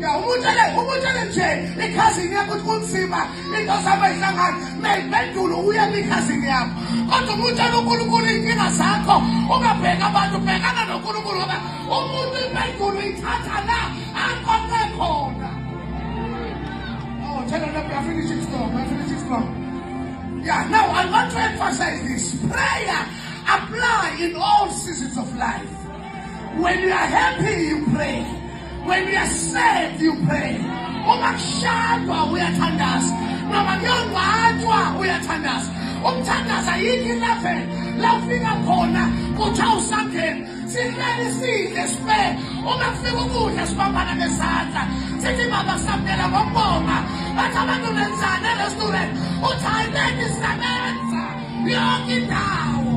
Ya umutshele nje ikhazini yakho ukuthi kunzima into sabayihlangana mayiphendule uye ekhazini yakho kodwa umutshele uNkulunkulu inkinga zakho ungabheka abantu bhekana noNkulunkulu ngoba umuntu impendulo ithatha la akhona khona. Oh, tell them we are finishing strong. Yeah, now I want to emphasize this. Prayer apply in all seasons of life. When you are happy, you pray. When you are sad, you pray. Umakushadwa uyathandaza. Noma kuyongcwatshwa uyathandaza. Umthandaza yini level la ufika khona kuthi awusangeni. Silele sidle sibe. Uma kufika ukudla sibambana ngesandla. Sithi baba samdela ngokubonga. Bathi abantu benzani e-restaurant. Uthi ayinene sisebenza. Yonke indawo.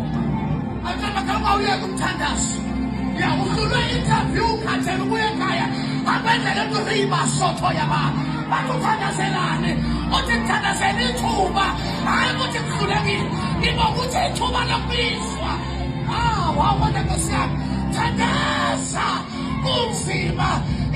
Athanda kama uyeka umthandazo. Ya udlulwe interview khathela ubuye ekhaya akwenzele into riba sotho yababa bakuthandazelane uthi kuthandazela ithuba hayi ukuthi kuhlulekile ngibokuthi ithuba lokubizwa wawona nkosi yami thandaza kunzima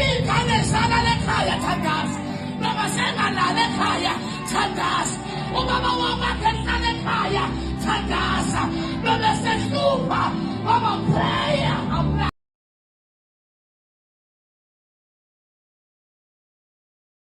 ingane zalala ekhaya thandaza noma sengalala ekhaya thandaza ubaba wakhe ehlala ekhaya thandaza noma sehlupha baba prayer